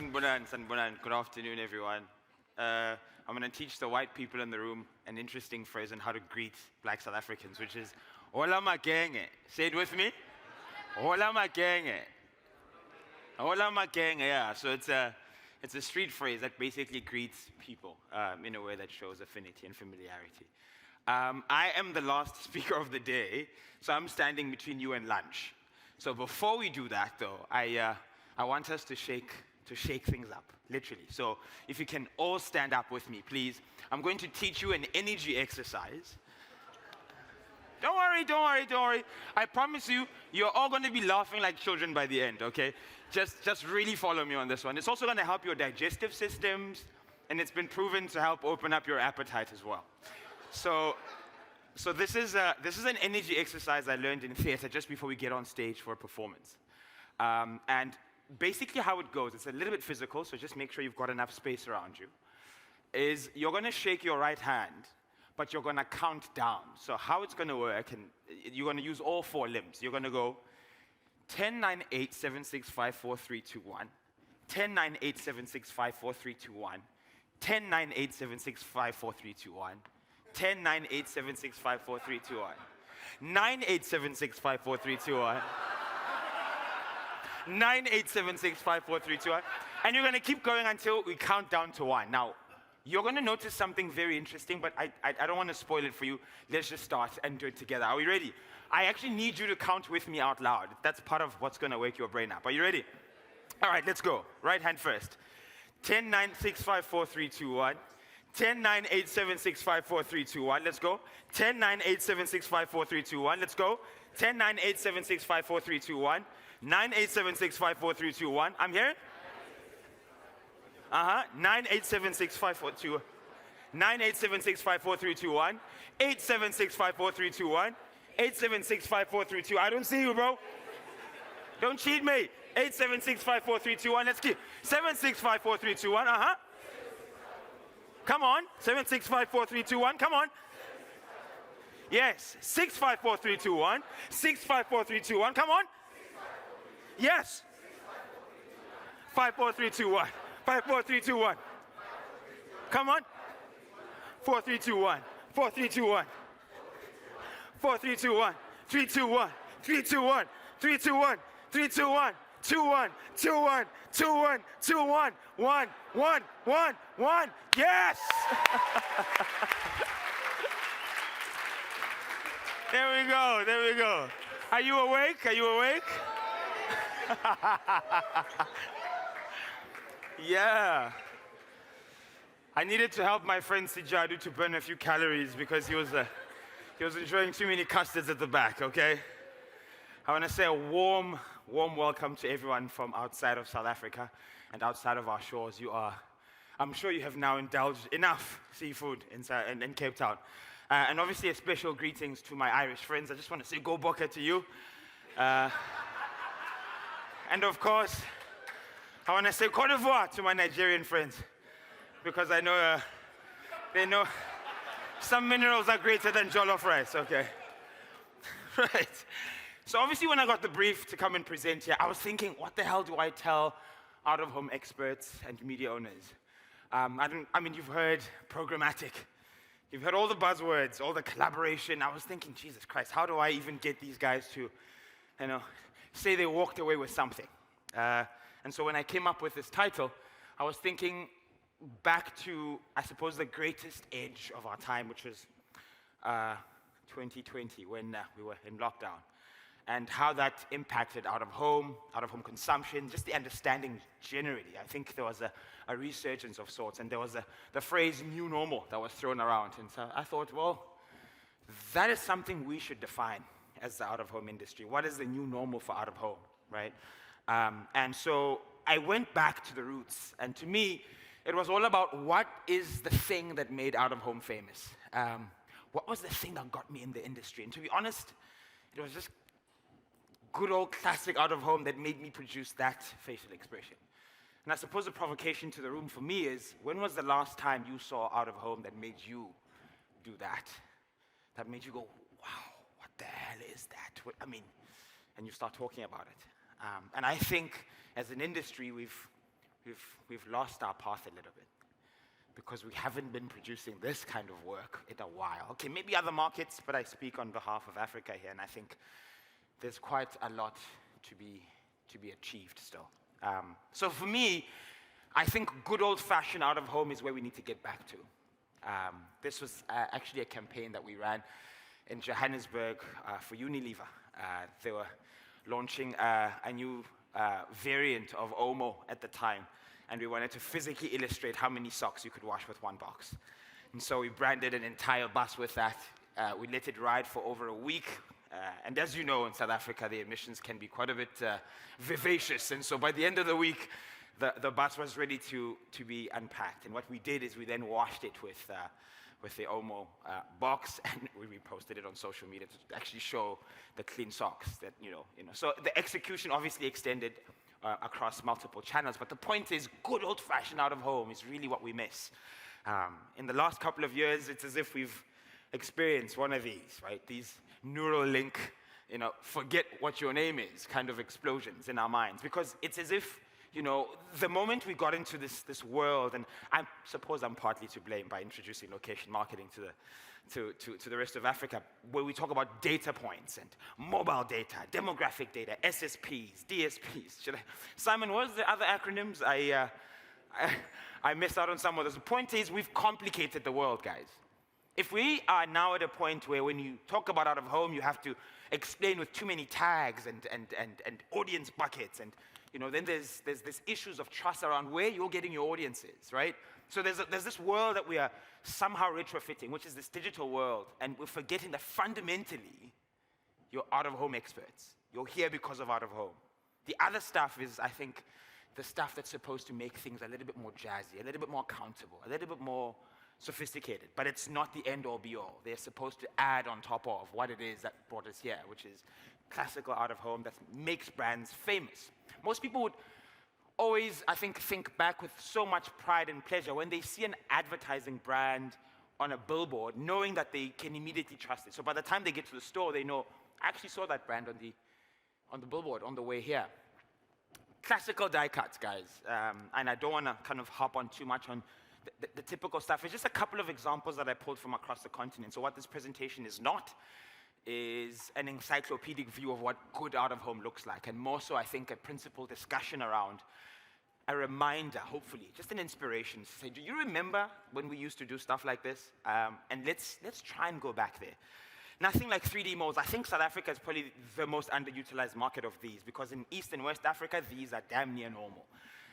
Sanbonan. Good afternoon, everyone. I'm going to teach the white people in the room an interesting phrase on how to greet black South Africans, which is, Hola makenge. Say it with me. Hola makenge. Hola makenge, yeah. So it's a street phrase that basically greets people in a way that shows affinity and familiarity. I am the last speaker of the day, so I'm standing between you and lunch. So before we do that, though, I want us to shake things up, literally. So if you can all stand up with me, please. I'm going to teach you an energy exercise. Don't worry. I promise you, you're all going to be laughing like children by the end, okay? Just really follow me on this one. It's also going to help your digestive systems, and it's been proven to help open up your appetite as well. So this is an energy exercise I learned in theater just before we get on stage for a performance. And basically how it goes, it's a little bit physical, so just make sure you've got enough space around you, is you're going to shake your right hand, but you're going to count down. So how it's going to work, and you're going to use all four limbs. You're going to go 10, 9, 8, 7, 6, 5, 4, 3, 2, 1. 10, 9, 8, 7, 6, 5, 4, 3, 2, 1. 10, 9, 8, 7, 6, 5, 4, 3, 2, 1. 10, 9, 8, 7, 6, 5, 4, 3, 2, 1. 9, 8, 7, 6, 5, 4, 3, 2, 1. 9, 8, 7, 6, 5, 4, 3, 2, 1. And you're going to keep going until we count down to 1. Now, you're going to notice something very interesting, but I don't want to spoil it for you. Let's just start and do it together. Are we ready? I actually need you to count with me out loud. That's part of what's going to wake your brain up. Are you ready? All right, let's go. Right hand first. 10, 9, 6, 5, 4, 3, 2, 1. 10, 9, 8, 7, 6, 5, 4, 3, 2, 1. Let's go. 10, 9, 8, 7, 6, 5, 4, 3, 2, 1. Let's go. 10, 9, 8, 7, 6, 5, 4, 3, 2, 1. 9, 8, 7, 6, 5, 4, 3, 2, 1. I'm here. 9, 8, 7, 6, 5, 4, 2. 9, 8, 7, 6, 5, 4, 3, 2, 1. 8, 7, 6, 5, 4, 3, 2, 1. 8, 7, 6, 5, 4, 3, 2. I don't see you, bro. Don't cheat me. 8, 7, 6, 5, 4, 3, 2, 1. Let's keep. 7, 6, 5, 4, 3, 2, 1. Come on. 7, 6, 5, 4, 3, 2, 1. Come on. Yes. 6, 5, 4, 3, 2, 1. 6, 5, 4, 3, 2, 1. Come on. Yes. 5, 4, 3, 2, 1. 5, 4, 3, 2, 1. Come on. 4, 3, 2, 1. 4, 3, 2, 1. 4, 3, 2, 1. 3, 2, 1. 3, 2, 1. 3, 2, 1. 3, 2, 1. 2, 1. 2, 1. 2, 1. 2, 1. 1, 1, 1, 1. Yes! There we go. Are you awake? Yeah. I needed to help my friend Sijadu to burn a few calories because he was enjoying too many custards at the back, okay? I want to say a warm welcome to everyone from outside of South Africa and outside of our shores. I'm sure you have now indulged enough seafood in Cape Town. And obviously a special greetings to my Irish friends. I just want to say go bokke to you. And of course, I want to say Côte d'Ivoire to my Nigerian friends, because I know they know some minerals are greater than jollof rice, okay? Right. So obviously when I got the brief to come and present here, I was thinking, what the hell do I tell out-of-home experts and media owners? You've heard programmatic. You've heard all the buzzwords, all the collaboration. I was thinking, Jesus Christ, how do I even get these guys to, say they walked away with something? And so when I came up with this title, I was thinking back to, I suppose, the greatest edge of our time, which was 2020, when we were in lockdown, and how that impacted out-of-home consumption, just the understanding generally. I think there was a resurgence of sorts, and there was the phrase new normal that was thrown around. And so I thought, well, that is something we should define as the out-of-home industry. What is the new normal for out-of-home, right? And so I went back to the roots, and to me, it was all about what is the thing that made out-of-home famous? What was the thing that got me in the industry? And to be honest, it was just good old classic out-of-home that made me produce that facial expression. And I suppose the provocation to the room for me is, when was the last time you saw out-of-home that made you do that? That made you go, wow, what the hell is that? And you start talking about it. And I think as an industry, we've we've lost our path a little bit because we haven't been producing this kind of work in a while. Okay, maybe other markets, but I speak on behalf of Africa here, and I think there's quite a lot to be achieved still. So for me, I think good old-fashioned out-of-home is where we need to get back to. This was actually a campaign that we ran in Johannesburg for Unilever. They were launching a new variant of Omo at the time, and we wanted to physically illustrate how many socks you could wash with one box. And so we branded an entire bus with that. We let it ride for over a week. And as you know, in South Africa, the emissions can be quite a bit vivacious. And so by the end of the week, the bus was ready to be unpacked. And what we did is we then washed it with the Omo box, and we reposted it on social media to actually show the clean socks that, you know. So the execution obviously extended across multiple channels, but the point is good old-fashioned out-of-home is really what we miss. In the last couple of years, it's as if we've experienced one of these, right? These neural link, forget what your name is kind of explosions in our minds, because it's as if, the moment we got into this world, and I suppose I'm partly to blame by introducing location marketing to the rest of Africa, where we talk about data points and mobile data, demographic data, SSPs, DSPs. Simon, what was the other acronyms? I missed out on some of those. The point is, we've complicated the world, guys. If we are now at a point where when you talk about out-of-home, you have to explain with too many tags and audience buckets, and then there's this issues of trust around where you're getting your audiences, right? So there's this world that we are somehow retrofitting, which is this digital world, and we're forgetting that fundamentally, you're out-of-home experts. You're here because of out-of-home. The other stuff is, I think, the stuff that's supposed to make things a little bit more jazzy, a little bit more accountable, a little bit more sophisticated, but it's not the end-all be-all. They're supposed to add on top of what it is that brought us here, which is classical out-of-home that makes brands famous. Most people would always, I think back with so much pride and pleasure when they see an advertising brand on a billboard, knowing that they can immediately trust it. So by the time they get to the store, they know, I actually saw that brand on the billboard on the way here. Classical die cuts, guys. And I don't want to kind of hop on too much on the typical stuff. It's just a couple of examples that I pulled from across the continent. So what this presentation is not is an encyclopedic view of what good out-of-home looks like, and more so, I think, a principled discussion around a reminder, hopefully, just an inspiration to say, do you remember when we used to do stuff like this? And let's try and go back there. Nothing like 3D malls. I think South Africa is probably the most underutilized market of these, because in East and West Africa, these are damn near normal.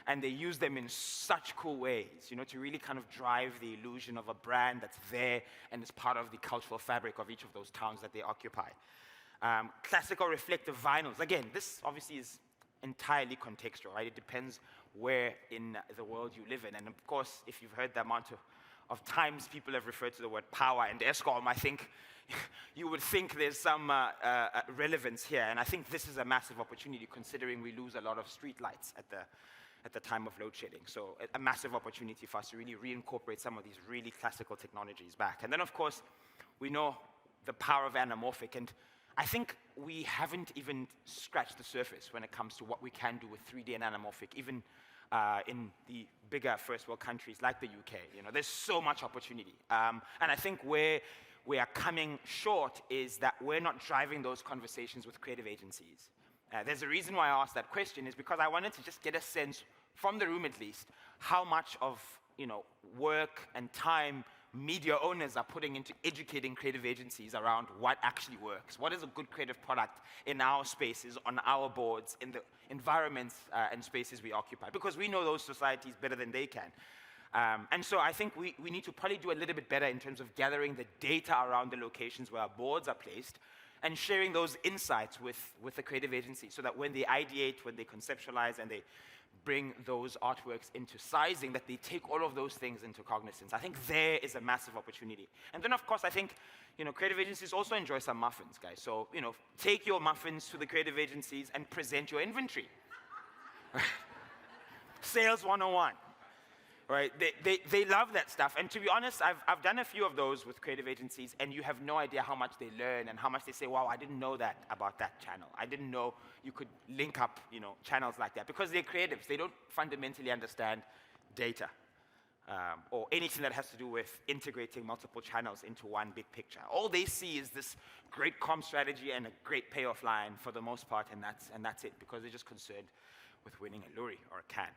And they use them in such cool ways, to really kind of drive the illusion of a brand that's there and is part of the cultural fabric of each of those towns that they occupy. Classical reflective vinyls. Again, this obviously is entirely contextual, right? It depends where in the world you live in. And of course, if you've heard the amount of times people have referred to the word power and Eskom, I think you would think there's some relevance here. And I think this is a massive opportunity, considering we lose a lot of street lights at the time of load shedding. So a massive opportunity for us to really reincorporate some of these really classical technologies back. And then, of course, we know the power of anamorphic. And I think we haven't even scratched the surface when it comes to what we can do with 3D and anamorphic, even in the bigger first world countries like the UK. There's so much opportunity. And I think where we are coming short is that we're not driving those conversations with creative agencies. There's a reason why I asked that question, is because I wanted to just get a sense, from the room at least, how much of work and time media owners are putting into educating creative agencies around what actually works. What is a good creative product in our spaces, on our boards, in the environments and spaces we occupy? Because we know those societies better than they can. And so I think we need to probably do a little bit better in terms of gathering the data around the locations where our boards are placed, and sharing those insights with the creative agency, so that when they ideate, when they conceptualize, and they bring those artworks into sizing, that they take all of those things into cognizance. I think there is a massive opportunity. And then, of course, I think creative agencies also enjoy some muffins, guys. So take your muffins to the creative agencies and present your inventory. Sales 101. right? They love that stuff. And to be honest, I've done a few of those with creative agencies, and you have no idea how much they learn and how much they say, wow, I didn't know that about that channel. I didn't know you could link up, channels like that. Because they're creatives. They don't fundamentally understand data or anything that has to do with integrating multiple channels into one big picture. All they see is this great comm strategy and a great payoff line for the most part, and that's it, because they're just concerned with winning a lorry or a can.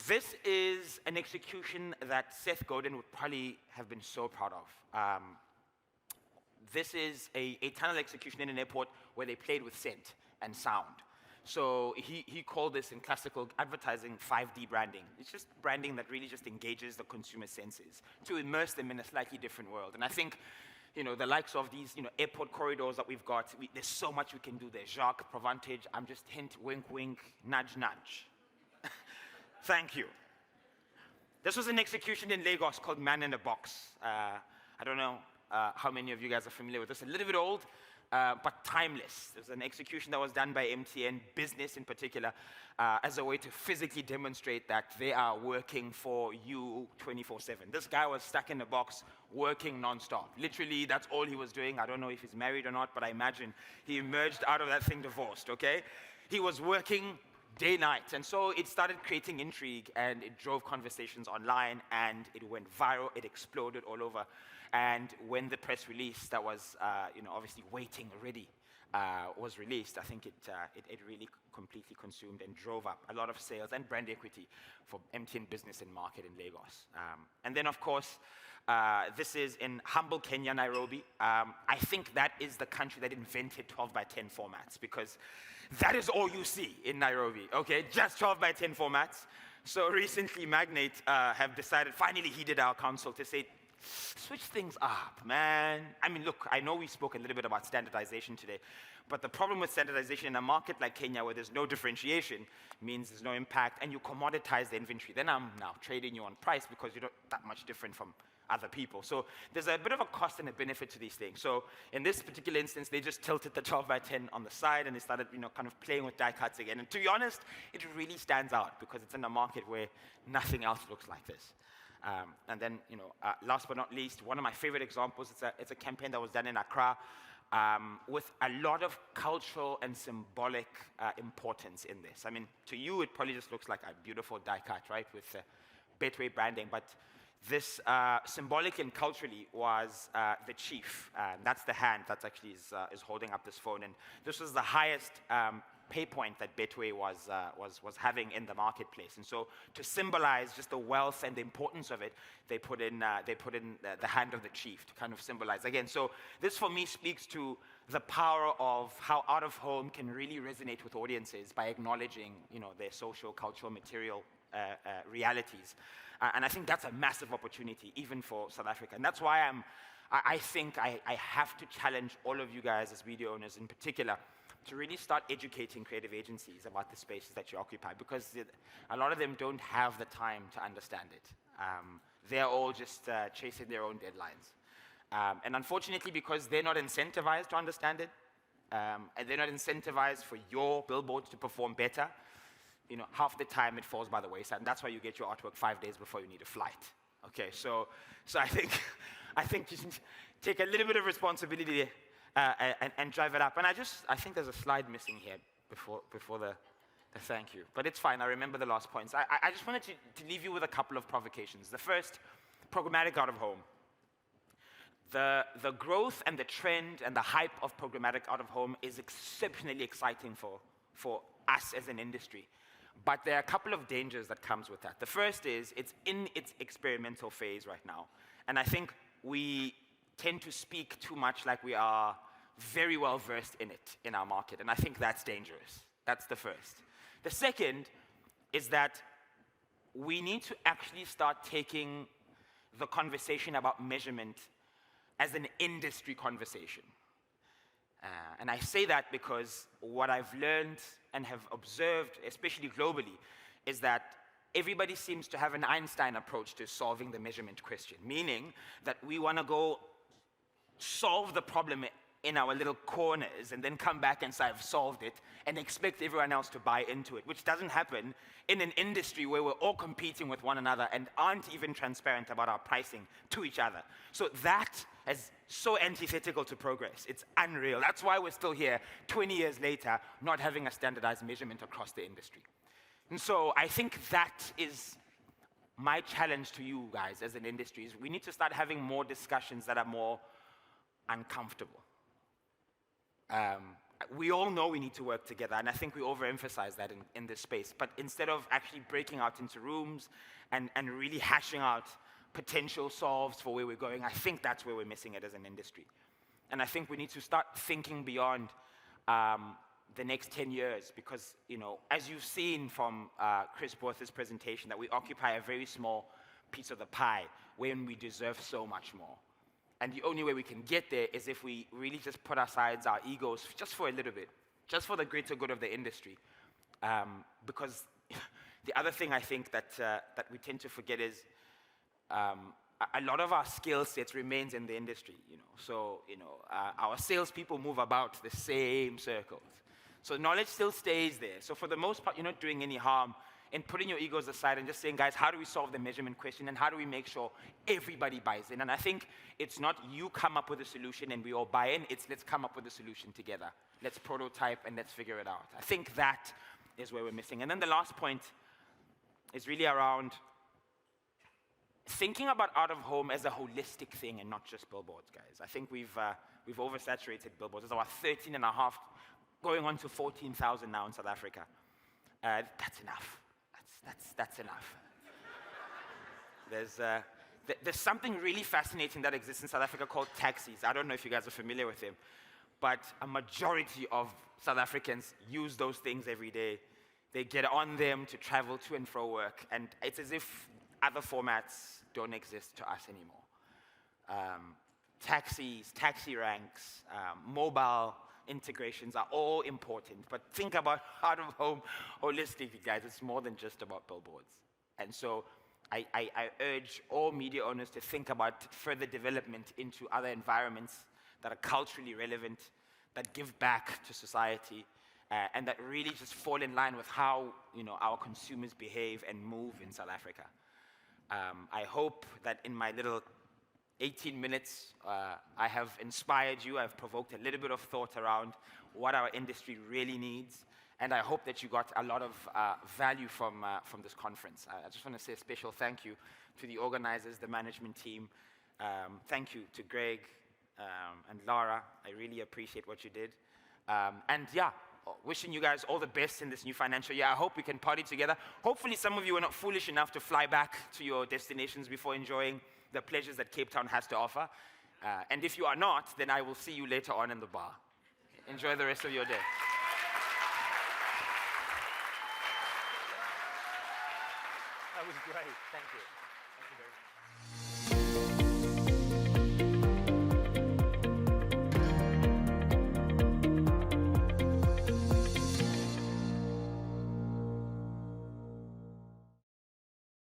This is an execution that Seth Godin would probably have been so proud of. This is a tunnel execution in an airport where they played with scent and sound. So he called this in classical advertising 5D branding. It's just branding that really just engages the consumer senses to immerse them in a slightly different world. And I think, the likes of these, airport corridors that we've got, there's so much we can do there. Jacques, Provantage, I'm just hint, wink, wink, nudge, nudge. Thank you. This was an execution in Lagos called Man in a Box. I don't know how many of you guys are familiar with this. A little bit old, but timeless. It was an execution that was done by MTN Business in particular as a way to physically demonstrate that they are working for you 24/7. This guy was stuck in a box working nonstop. Literally, that's all he was doing. I don't know if he's married or not, but I imagine he emerged out of that thing divorced, okay? He was working day, night. And so it started creating intrigue, and it drove conversations online, and it went viral. It exploded all over. And when the press release that was, obviously waiting already, was released, I think it really completely consumed and drove up a lot of sales and brand equity for MTN Business and Market in Lagos. And then, of course, this is in humble Kenya, Nairobi. I think that is the country that invented 12:10 formats, because that is all you see in Nairobi, okay? Just 12:10 formats. So recently, Magnate have decided, finally heeded our counsel to say, switch things up, man. I mean, look, I know we spoke a little bit about standardization today, but the problem with standardization in a market like Kenya, where there's no differentiation, means there's no impact, and you commoditize the inventory. Then I'm now trading you on price because you're not that much different from other people. So there's a bit of a cost and a benefit to these things. So in this particular instance, they just tilted the 12:10 on the side, and they started, kind of playing with die cuts again. And to be honest, it really stands out because it's in a market where nothing else looks like this. And then, last but not least, one of my favorite examples, it's a campaign that was done in Accra with a lot of cultural and symbolic importance in this. I mean, to you, it probably just looks like a beautiful die cut, right, with Betway branding, but this symbolic and culturally was the chief. That's the hand that actually is holding up this phone, and this was the highest pay point that Betway was having in the marketplace. And so to symbolize just the wealth and the importance of it, they put in the hand of the chief to kind of symbolize. Again, so this for me speaks to the power of how out of home can really resonate with audiences by acknowledging, their social, cultural, material realities. And I think that's a massive opportunity, even for South Africa. And that's why I think I have to challenge all of you guys as video owners in particular to really start educating creative agencies about the spaces that you occupy, because a lot of them don't have the time to understand it. They're all just chasing their own deadlines. And unfortunately, because they're not incentivized to understand it, and they're not incentivized for your billboards to perform better, half the time it falls by the wayside. And that's why you get your artwork 5 days before you need a flight. Okay, so I think you should take a little bit of responsibility and drive it up. And I think there's a slide missing here before the thank you. But it's fine, I remember the last points. I just wanted to leave you with a couple of provocations. The first, programmatic out of home. The growth and the trend and the hype of programmatic out of home is exceptionally exciting for us as an industry. But there are a couple of dangers that comes with that. The first is it's in its experimental phase right now. And I think we tend to speak too much like we are very well versed in it in our market. And I think that's dangerous. That's the first. The second is that we need to actually start taking the conversation about measurement as an industry conversation. And I say that because what I've learned and have observed, especially globally, is that everybody seems to have an Einstein approach to solving the measurement question, meaning that we want to go solve the problem in our little corners and then come back and say, I've solved it, and expect everyone else to buy into it, which doesn't happen in an industry where we're all competing with one another and aren't even transparent about our pricing to each other. So that is so antithetical to progress. It's unreal. That's why we're still here 20 years later, not having a standardized measurement across the industry. And so I think that is my challenge to you guys as an industry, is we need to start having more discussions that are more uncomfortable. We all know we need to work together, and I think we overemphasize that in this space. But instead of actually breaking out into rooms and really hashing out potential solves for where we're going, I think that's where we're missing it as an industry. And I think we need to start thinking beyond the next 10 years, because, you know, as you've seen from Chris Borth's presentation, that we occupy a very small piece of the pie when we deserve so much more. And the only way we can get there is if we really just put aside our egos just for a little bit, just for the greater good of the industry. Because the other thing I think that we tend to forget is a lot of our skill sets remains in the industry. You know, so our salespeople move about the same circles. So knowledge still stays there. So for the most part, you're not doing any harm in putting your egos aside and just saying, guys, how do we solve the measurement question, and how do we make sure everybody buys in? And I think it's not you come up with a solution and we all buy in, it's let's come up with a solution together. Let's prototype and let's figure it out. I think that is where we're missing. And then the last point is really around thinking about out-of-home as a holistic thing and not just billboards, guys. I think we've oversaturated billboards. There's about 13 and a half, going on to 14,000 now in South Africa. That's enough. That's enough. There's something really fascinating that exists in South Africa called taxis. I don't know if you guys are familiar with them, but a majority of South Africans use those things every day. They get on them to travel to and fro work, and it's as if other formats don't exist to us anymore. Taxis, taxi ranks, mobile integrations are all important, but think about out-of-home holistically, guys. It's more than just about billboards. And so I urge all media owners to think about further development into other environments that are culturally relevant, that give back to society, and that really just fall in line with how, you know, our consumers behave and move in South Africa. I hope that in my little 18 minutes, I have inspired you. I've provoked a little bit of thought around what our industry really needs. And I hope that you got a lot of value from this conference. I just want to say a special thank you to the organizers, the management team. Thank you to Greg and Lara. I really appreciate what you did. And yeah, wishing you guys all the best in this new financial year. I hope we can party together. Hopefully some of you are not foolish enough to fly back to your destinations before enjoying the pleasures that Cape Town has to offer. And if you are not, then I will see you later on in the bar. Enjoy the rest of your day. That was great. Thank you.